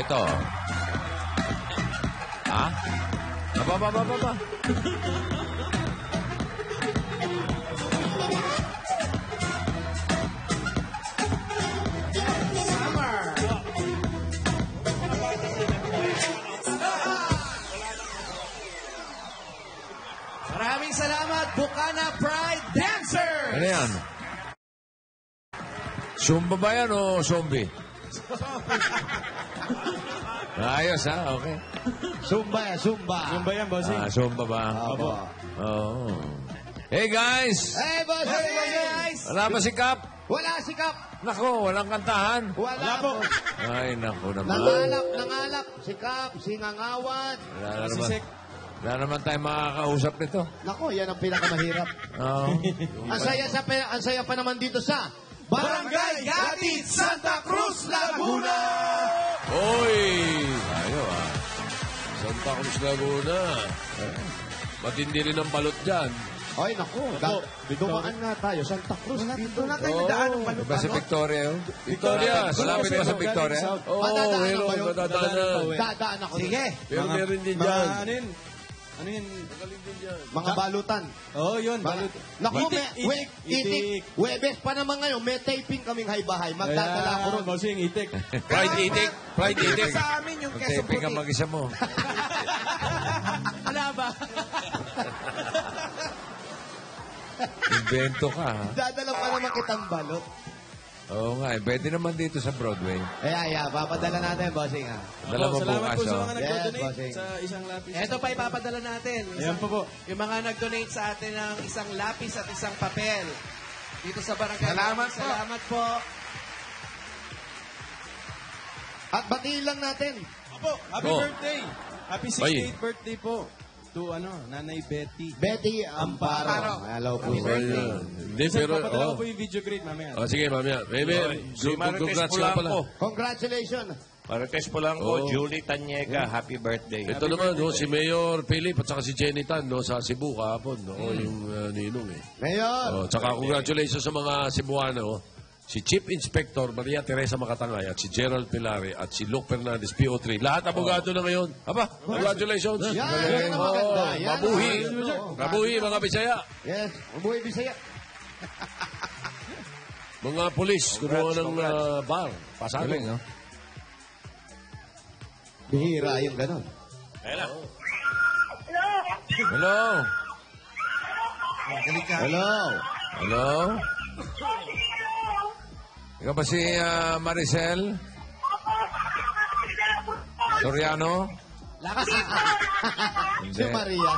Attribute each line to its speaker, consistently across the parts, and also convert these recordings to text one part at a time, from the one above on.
Speaker 1: ito. Ha? Aba.
Speaker 2: Maraming salamat, Bukana Pride Dancers!
Speaker 1: Ano yan? Zumba ba yan o zombie? Ayos ha, okay.
Speaker 3: Zumba.
Speaker 4: Zumba yan, bossing.
Speaker 1: Zumba ba?
Speaker 3: Opo.
Speaker 1: Oh. Hey guys!
Speaker 3: Hey, boss! Hey, guys!
Speaker 1: Wala ba si Kap?
Speaker 3: Wala si Kap!
Speaker 1: Nako, walang kantahan.
Speaker 3: Wala po.
Speaker 1: Ay, nako naman.
Speaker 3: Nangalap. Si Kap, si Ngangawat.
Speaker 1: Wala naman tayong makakausap nito.
Speaker 3: Nako, yan ang pinakamahirap.
Speaker 1: Oo.
Speaker 3: Ang saya pa naman dito sa
Speaker 2: Barangay Gatid, Santa Cruz, Laguna!
Speaker 1: Oy! Tayo Santa Cruz, Laguna. Matindi rin ang balot dyan.
Speaker 3: Ay, naku. Dumaan nga tayo. Santa Cruz. Dito na tayo daan ng balot.
Speaker 1: Ba si Victoria yun? Victoria, malapit pa sa Victoria? Oo,
Speaker 3: Dadaan ako.
Speaker 2: Sige.
Speaker 1: Pero meron din dyan.
Speaker 4: Ano yun?
Speaker 3: Mga balutan.
Speaker 4: Oo, yun.
Speaker 3: Naku, itik. Webes pa naman ngayon. May taping kaming hay-bahay. Magdadala ako ron.
Speaker 4: Bossing, itik.
Speaker 1: Pride itik.
Speaker 2: Sa amin yung Quezon
Speaker 1: Taping
Speaker 2: Puti.
Speaker 1: ang mag-isa mo.
Speaker 2: Wala ba?
Speaker 1: Invento ka, ha?
Speaker 3: Dadala pa naman kitang balot.
Speaker 1: Oo nga, pwede naman dito sa Broadway.
Speaker 3: Papadala natin, bossing, ha?
Speaker 1: Dala mo
Speaker 4: Salamat
Speaker 1: bukas,
Speaker 4: po sa
Speaker 1: oh.
Speaker 4: mga
Speaker 3: Yes,
Speaker 4: nag-donate
Speaker 3: bossing.
Speaker 4: sa isang lapis.
Speaker 2: Ito pa ipapadala natin.
Speaker 4: Ayan po.
Speaker 2: Yung mga nag-donate sa atin ng isang lapis at isang papel. Dito sa barangay. Salamat po.
Speaker 3: At batiin lang natin.
Speaker 4: Opo, happy
Speaker 1: Oh.
Speaker 4: birthday. Happy 68th birthday po. To Nanay Betty.
Speaker 3: Betty Amparo. Hello po.
Speaker 1: Hindi,
Speaker 4: Sir,
Speaker 1: pero...
Speaker 4: papadala ko po yung video grade mamaya.
Speaker 1: Sige, mamaya. Maybe, congrats ka pala.
Speaker 3: Congratulations.
Speaker 5: Marites po lang po, Julie Tanyega, happy birthday.
Speaker 1: Ito naman, si Mayor Philip at saka si Jenny Tan sa Cebu kahapon. Yung ninong eh.
Speaker 3: Mayor.
Speaker 1: Tsaka congratulations sa mga Cebuano. Si Chief Inspector Maria Teresa Makatangay at si Gerald Pilare at si Luke Fernandez, PO3. Lahat abogado na ngayon. Aba, congratulations.
Speaker 3: Yan ang maganda. Yan ang
Speaker 1: Mabuhi.
Speaker 3: maganda.
Speaker 1: Mabuhi, mga Bisaya.
Speaker 3: Yes, mabuhay Bisaya.
Speaker 1: Mga polis, kunuha ng bar. Pasado.
Speaker 5: no?
Speaker 3: Bihira yung ganon.
Speaker 1: Hello.
Speaker 3: Hello.
Speaker 1: Hello. Ikaw ba si Maricel? Soriano?
Speaker 2: Lakas.
Speaker 3: Si Maria.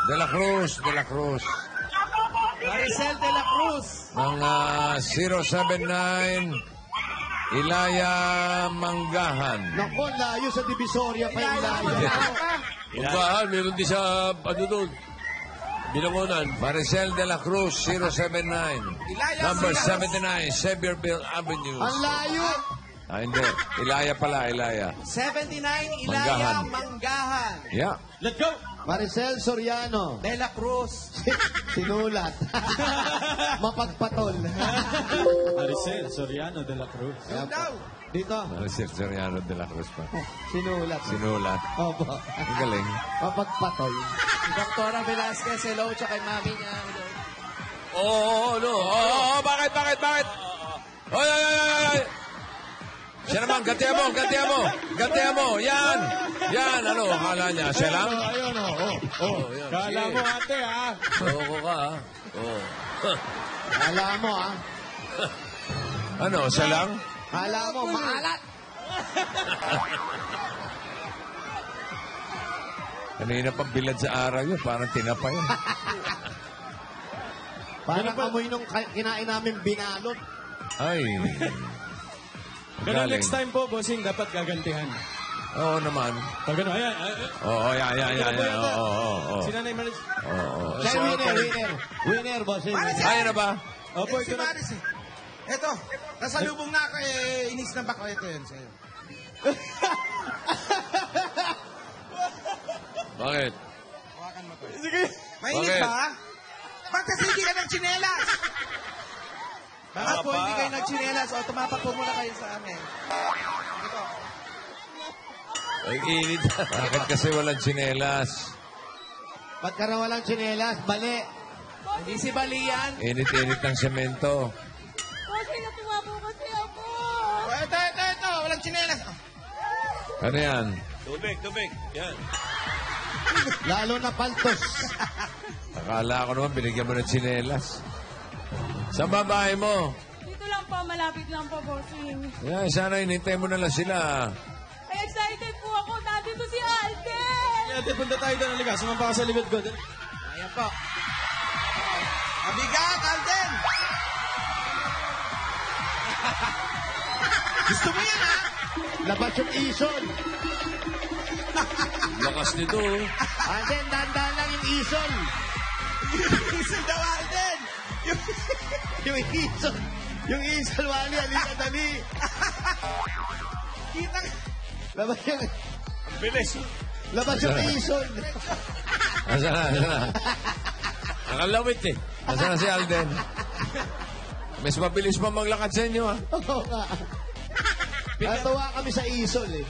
Speaker 1: De la Cruz.
Speaker 2: Maricel de la Cruz.
Speaker 1: Ng 079 Ilaya Manggahan.
Speaker 3: Naku, layo sa Divisoria pa yung layo.
Speaker 1: Manggahan, meron din sa doon. Binangonan. Maricel de la Cruz, 079. Number 79, Sevierville Avenue.
Speaker 3: Ang layo.
Speaker 1: Hindi. Ilaya pala, Ilaya.
Speaker 2: 79 Ilaya Manggahan.
Speaker 1: Yeah.
Speaker 4: Let's go!
Speaker 3: Maricel Soriano.
Speaker 2: De la Cruz.
Speaker 3: Sinulat. Mapagpatol.
Speaker 4: Maricel Soriano de la Cruz.
Speaker 3: Ayan po. Dito.
Speaker 1: Maricel Soriano de la Cruz pa.
Speaker 3: Sinulat.
Speaker 1: Sinulat.
Speaker 3: Opo.
Speaker 1: Ang galing.
Speaker 3: Mapagpatol.
Speaker 2: Si Doktora Velasquez, hello, tsaka yung mami niya.
Speaker 1: Bakit? Oy! Siya naman, gantihan mo. Yan, ano, akala niya, siya lang?
Speaker 4: Ayun,
Speaker 1: Yan,
Speaker 4: Kala
Speaker 1: sige.
Speaker 4: mo ate, ha?
Speaker 1: Loko ka, ha?
Speaker 3: Kala mo, ah.
Speaker 1: Ano, siya lang?
Speaker 3: Kala mo, maalat.
Speaker 1: Kanina pang bilad sa araw yun, parang tinapay.
Speaker 3: Parang amoy nung kinain namin binalot.
Speaker 1: Ay.
Speaker 4: Pero
Speaker 1: Galing.
Speaker 4: next time po, bossing, dapat gagantihan.
Speaker 1: Oo naman.
Speaker 4: Pag ano, ayan.
Speaker 1: Oo, yan. Oo.
Speaker 4: Si Nanay Maris.
Speaker 1: Oo.
Speaker 3: Kaya winner, boss.
Speaker 1: Ay, ano ba?
Speaker 4: Opo,
Speaker 2: Si
Speaker 4: ito na.
Speaker 2: Maris eh. Eto, nasa lubong na ako eh, inis na bako. Ito yun sa'yo.
Speaker 1: Bakit?
Speaker 2: Hawakan mo to.
Speaker 4: Sige.
Speaker 2: Mainit
Speaker 1: Bakit?
Speaker 2: ba? Ba't kasi hindi ka nagchinelas? Bakit po hindi kayo nagchinelas? O tumapak po muna kayo sa amin. Ito.
Speaker 1: Ay, init. Bakit kasi walang tsinelas?
Speaker 3: Ba't ka na walang tsinelas? Bali.
Speaker 2: Hindi si Bali yan.
Speaker 1: Init-init ng semento.
Speaker 6: Kasi natuwa po kasi ako.
Speaker 2: Ito. Walang chinelas.
Speaker 1: Ano yan?
Speaker 5: Tubig. Yan.
Speaker 3: Lalo na paltos.
Speaker 1: Akala ko naman binigyan mo ng tsinelas. Sa babae mo.
Speaker 6: Dito lang po, malapit lang po, bossing.
Speaker 1: Yan, sana inintay mo na lang sila.
Speaker 6: Ay, excited po ako. Nandito si Alden!
Speaker 4: Ate, punta tayo doon. Halika, sumampa ka sa likod ko.
Speaker 2: Ayan po. Mabigat, Alden! Gusto mo yan, ha?
Speaker 3: Labas yung ison.
Speaker 1: Lakas nito.
Speaker 3: Alden, dahan-dahan lang yung ison.
Speaker 2: Isang daw, Alden!
Speaker 3: Yung ison. Yung ison, Wally. Halika, dali.
Speaker 2: Kita
Speaker 3: Labas yung...
Speaker 5: Bilis.
Speaker 3: Labas yung ison.
Speaker 1: Asa na? Nakalawit eh. Asa na si Alden? Mas mabilis pa maglakad sa inyo, ha?
Speaker 3: Oo nga. Natawa kami sa ison, eh.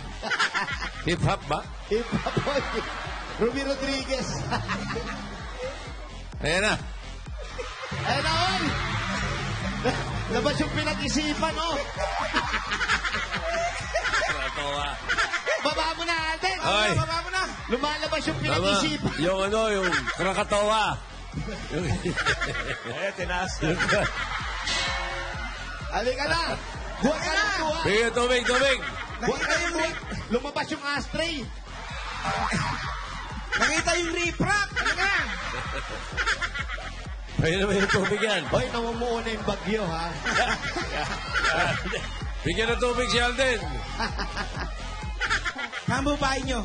Speaker 1: Hip-hop ba?
Speaker 3: Hip-hop boy. Ruby Rodriguez.
Speaker 1: Ayan na.
Speaker 3: Ayun na, oy! Labas yung pinag-isipan, oh! Baba mo na, Alden!
Speaker 1: Ay.
Speaker 2: Baba mo na!
Speaker 3: Lumalabas yung
Speaker 1: Tama.
Speaker 3: pinag-isipan.
Speaker 1: Yung Krakatoa.
Speaker 5: Tinaas na.
Speaker 3: Halika na! Buwan ka na, buwan!
Speaker 1: Bigyan tubig.
Speaker 3: Buwan ka na, buwan! Lumabas yung ashtray!
Speaker 2: Nakita yung rip-rap! Ano nga?
Speaker 1: Bigyan naman yung tubig yan.
Speaker 3: Hoy, namumuo na yung bagyo, ha?
Speaker 1: Bigyan ng tubig si Alden.
Speaker 2: Kambo bahay nyo.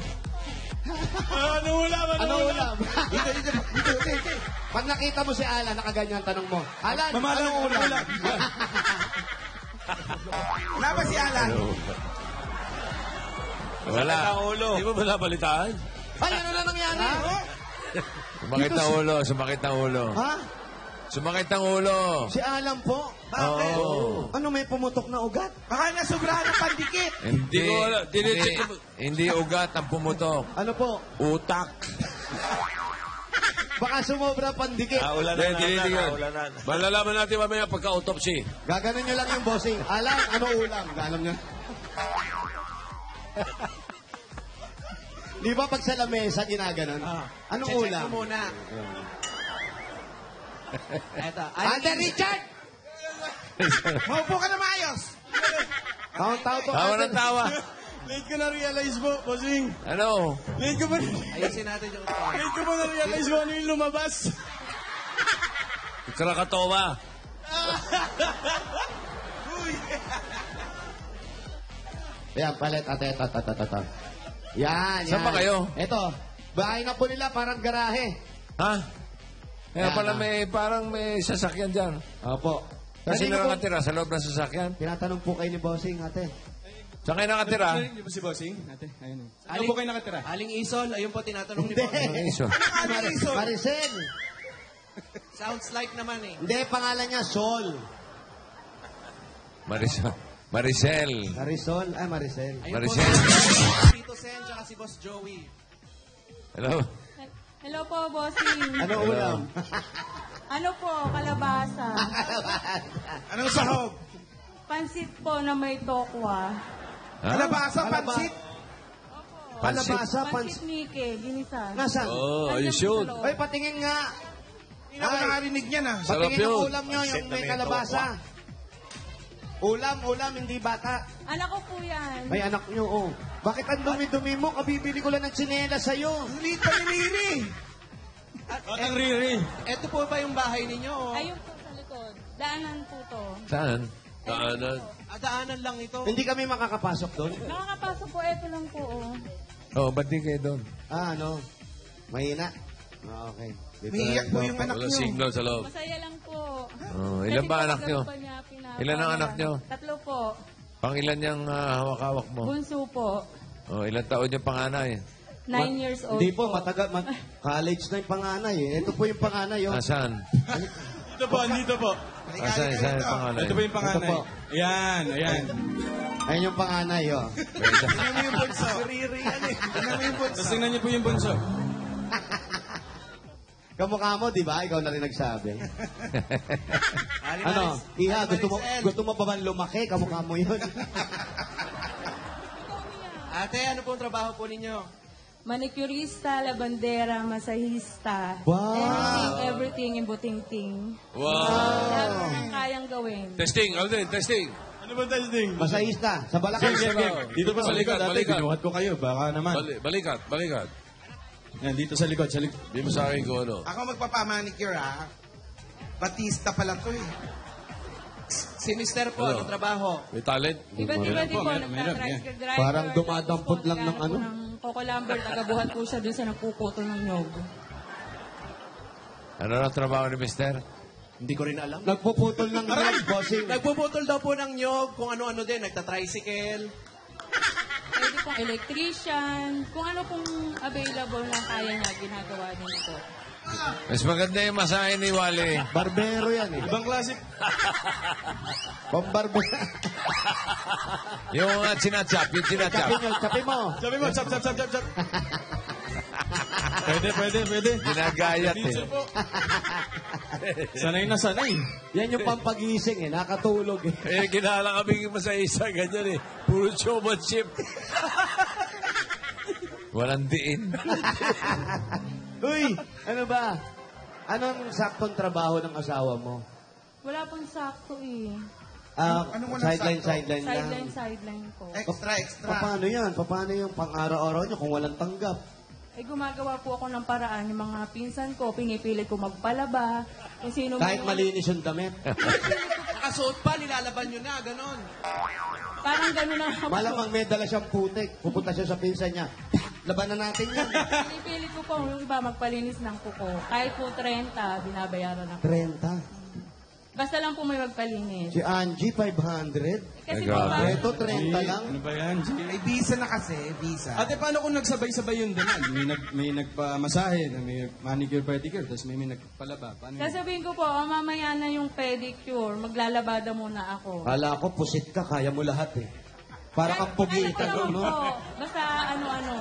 Speaker 4: Ano ulam?
Speaker 3: Ano ulam? Dito. Pag nakita mo si Alan, nakaganyan ang tanong mo. Alan,
Speaker 4: Mamalang
Speaker 3: anong ulam?
Speaker 4: ulam.
Speaker 2: Wala ba si Alan?
Speaker 1: Wala.
Speaker 5: Sakit ang ulo.
Speaker 1: Di mo ba nabalitaan?
Speaker 3: Ay, ano na nangyari?
Speaker 1: Sumakit ang ulo.
Speaker 3: Ha?
Speaker 1: Sumakit ang ulo.
Speaker 3: Si Alan po?
Speaker 2: Bakit?
Speaker 1: Oo.
Speaker 3: Ano, may pumutok na ugat?
Speaker 2: Baka nasubrahan ng pandikit.
Speaker 1: Hindi. Hindi ugat ang pumutok.
Speaker 3: Ano po?
Speaker 1: Utak.
Speaker 3: Baka sumobra pandikit.
Speaker 5: Ulanan
Speaker 1: Hindi,
Speaker 5: na. Ulanan.
Speaker 1: Malalaman natin mamaya pagka-autopsy.
Speaker 3: Gaganon nyo lang yung bossing. Alan, ano ulam? Alam nyo? Di ba pag sa lamesa ginaganon? Anong
Speaker 2: Check
Speaker 3: ulam?
Speaker 2: mo muna. Eto.
Speaker 3: Alden Richard!
Speaker 2: Maupo ka na maayos.
Speaker 3: Tawa to.
Speaker 1: Tawa ng tawa.
Speaker 4: Late ko na-realize mo, bossing.
Speaker 1: Ano?
Speaker 4: Late ko ba
Speaker 2: Ayusin natin yung ito.
Speaker 4: na-realize mo ano yung lumabas?
Speaker 1: Krakatoa.
Speaker 3: Yan, palit. Ate. Yan.
Speaker 1: Saan ba kayo?
Speaker 3: Ito. Bahay na po nila, parang garahe.
Speaker 1: Ha? Kaya
Speaker 3: Yan,
Speaker 1: pala
Speaker 3: ah.
Speaker 1: parang may sasakyan dyan.
Speaker 3: Opo.
Speaker 1: Kasi
Speaker 3: Kanino po-
Speaker 1: nakatira sa loob ng sasakyan.
Speaker 3: Tinatanong po kayo ni bossing, ate.
Speaker 1: Saan kayo nakatira?
Speaker 4: Di ba si bossing? Ate, ayun. Ano po kayo nakatira?
Speaker 2: Aling Isol, ayun po tinatanong ni
Speaker 3: Hindi.
Speaker 2: Boss.
Speaker 1: Ang iso.
Speaker 2: Aling Isol.
Speaker 3: Maricel.
Speaker 2: Sounds like naman eh.
Speaker 3: Hindi, pangalan niya Sol.
Speaker 1: Maricel.
Speaker 3: Marisol? Ay, Maricel.
Speaker 2: Ayun
Speaker 1: Maricel.
Speaker 2: po, Tito Sen, tsaka si Boss Joey.
Speaker 1: Hello?
Speaker 6: Hello po, bossing.
Speaker 3: Ano ulam?
Speaker 6: Ano po, kalabasa.
Speaker 2: Anong sahog?
Speaker 6: Pansit po na may tokwa.
Speaker 1: Ha?
Speaker 2: Kalabasa, pansit.
Speaker 1: Pansit.
Speaker 3: Kalabasa,
Speaker 6: Pansit Mike, ginisa.
Speaker 3: Nasaan?
Speaker 1: Oh,
Speaker 6: Nandyan
Speaker 1: you should.
Speaker 6: sa loob.
Speaker 3: Ay, patingin nga.
Speaker 2: Hindi na ako
Speaker 3: Ay.
Speaker 2: nakarinig niyan ah.
Speaker 1: Sarap
Speaker 3: Patingin ang
Speaker 1: yun.
Speaker 3: ulam nyo, yung
Speaker 5: Pansit na
Speaker 3: may
Speaker 5: may
Speaker 3: kalabasa. Ulam, hindi bata.
Speaker 6: Anak ko po yan.
Speaker 3: Ay, anak nyo, oh. Bakit ang dumi-dumi mo? Kabibili ko lang ng tsinelas sa'yo.
Speaker 2: Liit pa ni Riri.
Speaker 4: Ang riri.
Speaker 2: Ito po ba yung bahay ninyo? Oh?
Speaker 6: Ayun po sa likod. Daanan po to.
Speaker 1: Saan? Daanan.
Speaker 2: Daanan lang ito.
Speaker 3: Hindi kami makakapasok doon.
Speaker 6: Nakakapasok po, eto lang po. Oh.
Speaker 1: Oh, ba't di kayo doon?
Speaker 3: Ah, ano? Mahina? Ah, okay. Dito
Speaker 2: Umiiyak
Speaker 3: na
Speaker 2: po
Speaker 3: lang
Speaker 2: yung
Speaker 3: po.
Speaker 2: anak
Speaker 1: Wala
Speaker 2: nyo.
Speaker 1: signal sa loob.
Speaker 6: Masaya lang po.
Speaker 1: Oh, ilan ba anak nyo?
Speaker 6: nyo?
Speaker 1: Ilan ang anak nyo?
Speaker 6: 3 po.
Speaker 1: Pang ilan yung hawak-hawak mo?
Speaker 6: Bunso po.
Speaker 1: Oh, ilan taon yung panganay?
Speaker 6: 9 years old
Speaker 3: Hindi po, college na yung panganay eh. Ito po yung panganay, oh.
Speaker 1: Nasaan?
Speaker 4: Dito po, dito po.
Speaker 1: Nasaan yung panganay?
Speaker 4: Ito po yung panganay.
Speaker 3: Ito po.
Speaker 4: Ayan.
Speaker 3: Ayun yung panganay, oh.
Speaker 4: Tingnan mo yung bunso.
Speaker 2: Riri yan eh.
Speaker 4: Tingnan mo yung bunso. Tapos tingnan niyo po yung bunso.
Speaker 3: Kamukha mo, di ba? Ikaw na rin nagsabi.
Speaker 2: Ali
Speaker 3: Ano?
Speaker 2: Maris-
Speaker 3: Iha,
Speaker 2: Ali
Speaker 3: gusto mo,
Speaker 2: Maricel.
Speaker 3: gusto mo pa ba lumaki? Kamukha mo yun.
Speaker 2: Ate, ano pong trabaho po ninyo?
Speaker 6: Manicurista, labandera, masahista.
Speaker 3: Wow.
Speaker 6: Everything in buting-ting.
Speaker 1: Wow.
Speaker 6: Lahat po ng kayang gawin.
Speaker 1: Testing, Alden, testing.
Speaker 4: Ano ba testing?
Speaker 3: Masahista, sa Balacan.
Speaker 4: Dito pa sa likod, ate.
Speaker 1: Balikat.
Speaker 4: Binuhat ko kayo. Baka naman.
Speaker 1: Balikat, balikat.
Speaker 4: Yan, dito sa likod. Sa likod.
Speaker 1: Di mo sa akin kung ano.
Speaker 7: Ako magpapamanicure, ha? Batista pala to, eh.
Speaker 2: Si Mister po,
Speaker 1: Ano?
Speaker 2: anong trabaho?
Speaker 1: May talent?
Speaker 6: Iba't iba din po,
Speaker 4: Meron,
Speaker 6: nagka-tricycle driver.
Speaker 3: Parang dumadampot
Speaker 6: tapos po,
Speaker 3: lang ng
Speaker 6: naghahanap
Speaker 3: ano.
Speaker 6: po ng Coco Lambert, tagabuhat po siya dun sa nagpuputol ng nyog.
Speaker 1: Ano na trabaho ni Mister?
Speaker 2: Hindi ko rin alam.
Speaker 3: Nagpuputol ng leg, bossing.
Speaker 2: Nagpuputol daw po ng nyog, kung ano-ano din, nagta-tricycle.
Speaker 6: Pwede pong electrician, kung ano pong available na kaya niya, ginagawa din po.
Speaker 1: Mas maganda yung masahe ni Wally.
Speaker 3: Barbero yan, eh.
Speaker 4: Ibang klase.
Speaker 3: Pambarbero.
Speaker 1: Yung sinachap, yung sinachap.
Speaker 3: Chapi nyo, chapi mo.
Speaker 4: Sabi mo, chap, chap, chap, chap, chap. Pwede.
Speaker 1: Ginagayat eh.
Speaker 4: Minsan po. Sanay na sanay.
Speaker 3: Yan yung pampagising, eh. Nakatulog, eh.
Speaker 1: Eh, kinala kami masahista, ganyan eh. Puro showmanship. Walang diin.
Speaker 3: Uy, ano ba? Anong saktong trabaho ng asawa mo?
Speaker 6: Wala pong sakto eh.
Speaker 7: Ano mo na
Speaker 3: Sideline,
Speaker 7: sakto?
Speaker 3: sideline lang.
Speaker 6: Sideline po.
Speaker 7: Extra.
Speaker 3: Paano yan? Paano yung pang-araw-araw nyo kung walang tanggap?
Speaker 6: Eh, gumagawa po ako ng paraan. Yung mga pinsan ko, pinipilit ko magpalaba. Kung sino
Speaker 3: Kahit
Speaker 6: man-
Speaker 3: malinis yung damit.
Speaker 2: Nakasuot pa, nilalaban nyo na, ganon.
Speaker 6: Parang gano'n na ako.
Speaker 3: Malamang may dala siyang putik. Pupunta siya sa pinsan niya. Labanan natin yan.
Speaker 6: Pinipilit ko po yung iba magpalinis ng kuko. Kahit po 30, binabayaran ako.
Speaker 3: 30.
Speaker 6: Basta lang po may magpalinis.
Speaker 3: Si Angie, 500.
Speaker 6: Kasi
Speaker 1: Ay,
Speaker 6: po
Speaker 1: grabe.
Speaker 6: ba,
Speaker 3: Ito, 30 lang.
Speaker 4: Ano ba yan, G?
Speaker 7: May visa na kasi, visa.
Speaker 4: Ate, paano kung nagsabay-sabay yung daman? May nagpamasahe, may manicure, pedicure, tapos may nagpalaba. Paano yun?
Speaker 6: sasabihin ko po, mamaya na yung pedicure, maglalabada muna ako.
Speaker 3: Kala ko, pusit ka, kaya mo lahat eh. Para kang pugita
Speaker 6: Kaya ko
Speaker 3: doon,
Speaker 6: naman
Speaker 3: no?
Speaker 6: po, basta ano-ano.